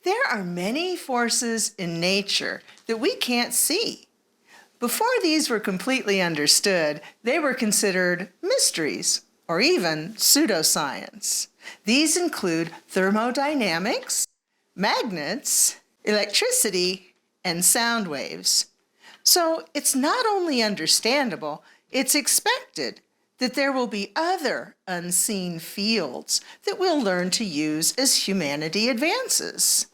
There are many forces in nature that we can't see. Before these were completely understood, they were considered mysteries or even pseudoscience. These include thermodynamics, magnets, electricity, and sound waves. So it's not only understandable, it's expected that there will be other unseen fields that we'll learn to use as humanity advances.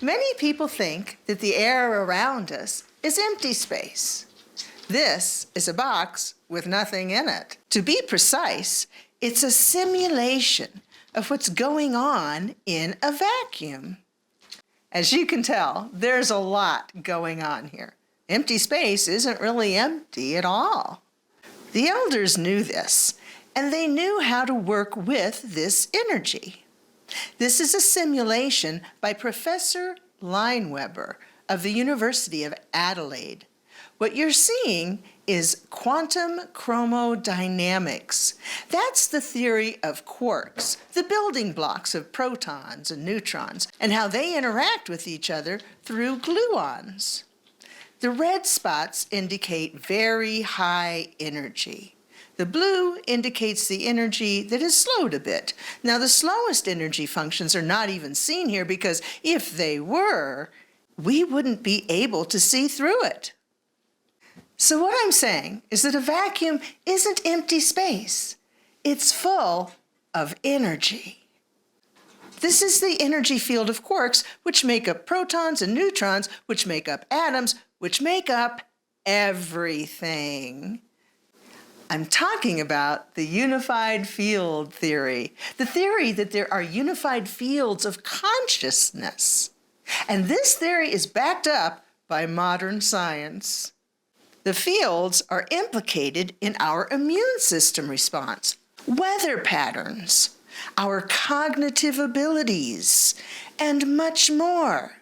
Many people think that the air around us is empty space. This is a box with nothing in it. To be precise, it's a simulation of what's going on in a vacuum. As you can tell, there's a lot going on here. Empty space isn't really empty at all. The elders knew this, and they knew how to work with this energy. This is a simulation by Professor Lineweber of the University of Adelaide. What you're seeing is quantum chromodynamics. That's the theory of quarks, the building blocks of protons and neutrons, and how they interact with each other through gluons. The red spots indicate very high energy. The blue indicates the energy that has slowed a bit. Now, the slowest energy functions are not even seen here because if they were, we wouldn't be able to see through it. So what I'm saying is that a vacuum isn't empty space. It's full of energy. This is the energy field of quarks, which make up protons and neutrons, which make up atoms, which make up everything. I'm talking about the unified field theory, the theory that there are unified fields of consciousness. And this theory is backed up by modern science. The fields are implicated in our immune system response, weather patterns, our cognitive abilities, and much more.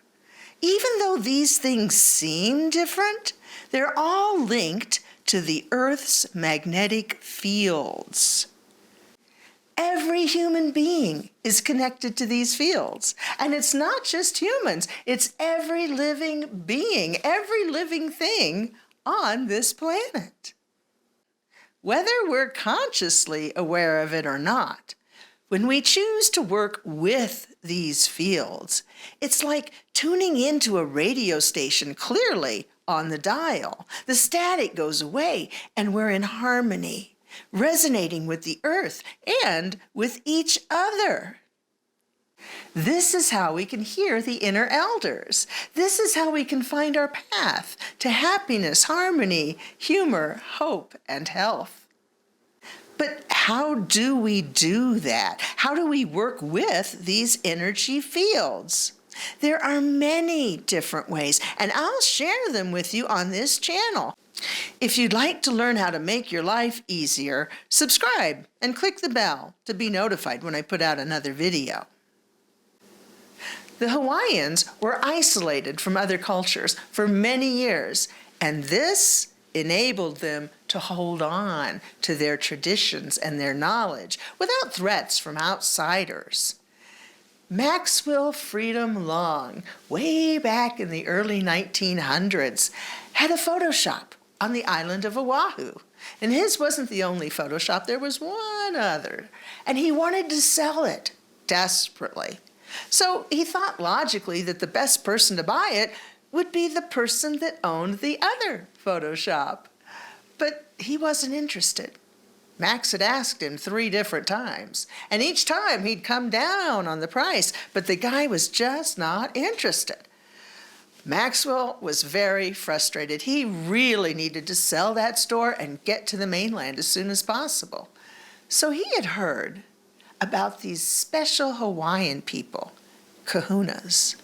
Even though these things seem different, they're all linked to the Earth's magnetic fields. Every human being is connected to these fields. And it's not just humans, it's every living being, every living thing on this planet. Whether we're consciously aware of it or not, when we choose to work with these fields, it's like tuning into a radio station clearly on the dial. The static goes away and we're in harmony, resonating with the earth and with each other. This is how we can hear the inner elders. This is how we can find our path to happiness, harmony, humor, hope, and health. But how do we do that? How do we work with these energy fields? There are many different ways, and I'll share them with you on this channel. If you'd like to learn how to make your life easier, subscribe and click the bell to be notified when I put out another video. The Hawaiians were isolated from other cultures for many years, and this enabled them to hold on to their traditions and their knowledge without threats from outsiders. Maxwell Freedom Long, way back in the early 1900s, had a photo shop on the island of Oahu. And his wasn't the only photo shop, there was one other. And he wanted to sell it desperately. So he thought logically that the best person to buy it would be the person that owned the other photo shop. But he wasn't interested. Max had asked him 3 different times, and each time he'd come down on the price, but the guy was just not interested. Maxwell was very frustrated. He really needed to sell that store and get to the mainland as soon as possible. So he had heard about these special Hawaiian people, Kahunas,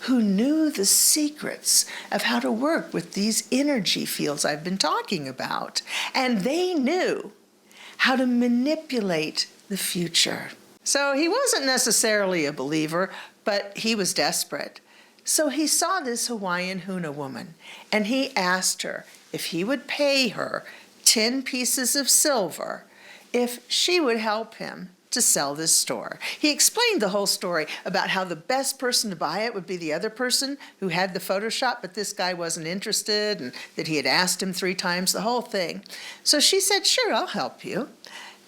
who knew the secrets of how to work with these energy fields I've been talking about. And they knew how to manipulate the future. So he wasn't necessarily a believer, but he was desperate. So he saw this Hawaiian Huna woman, and he asked her if he would pay her 10 pieces of silver if she would help him to sell this store. He explained the whole story about how the best person to buy it would be the other person who had the Photoshop, but this guy wasn't interested, and that he had asked him 3 times, the whole thing. So she said, sure, I'll help you.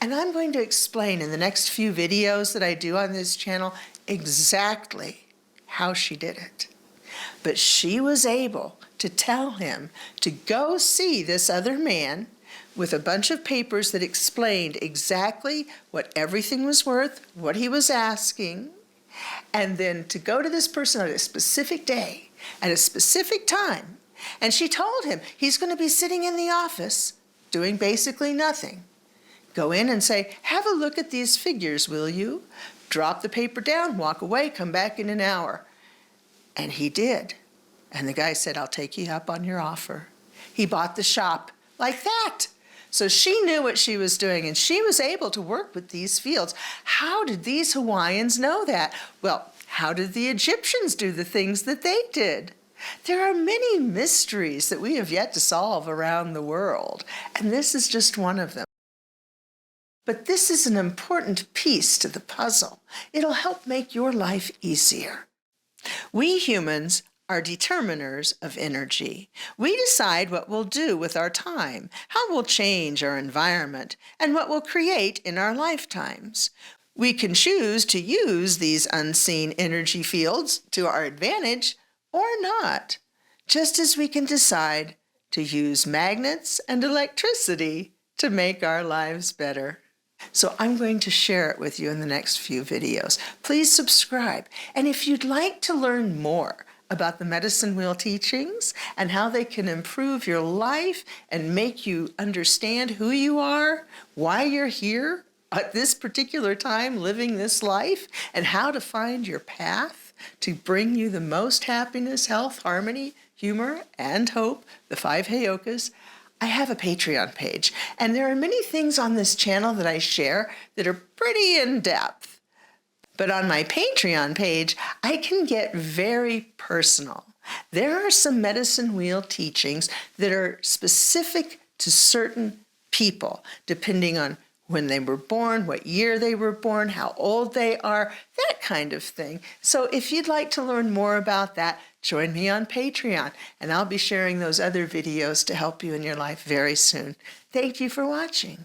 And I'm going to explain in the next few videos that I do on this channel exactly how she did it. But she was able to tell him to go see this other man with a bunch of papers that explained exactly what everything was worth, what he was asking, and then to go to this person on a specific day, at a specific time. And she told him he's going to be sitting in the office doing basically nothing. Go in and say, have a look at these figures, will you? Drop the paper down, walk away, come back in an hour. And he did. And the guy said, I'll take you up on your offer. He bought the shop like that. So she knew what she was doing, and she was able to work with these fields. How did these Hawaiians know that? Well, how did the Egyptians do the things that they did? There are many mysteries that we have yet to solve around the world, and this is just one of them. But this is an important piece to the puzzle. It'll help make your life easier. We humans are determiners of energy. We decide what we'll do with our time, how we'll change our environment, and what we'll create in our lifetimes. We can choose to use these unseen energy fields to our advantage or not, just as we can decide to use magnets and electricity to make our lives better. So I'm going to share it with you in the next few videos. Please subscribe. And if you'd like to learn more about the medicine wheel teachings and how they can improve your life and make you understand who you are, why you're here at this particular time living this life, and how to find your path to bring you the most happiness, health, harmony, humor, and hope, the 5 Heyokas, I have a Patreon page. And there are many things on this channel that I share that are pretty in-depth. But on my Patreon page, I can get very personal. There are some medicine wheel teachings that are specific to certain people, depending on when they were born, what year they were born, how old they are, that kind of thing. So if you'd like to learn more about that, join me on Patreon, and I'll be sharing those other videos to help you in your life very soon. Thank you for watching.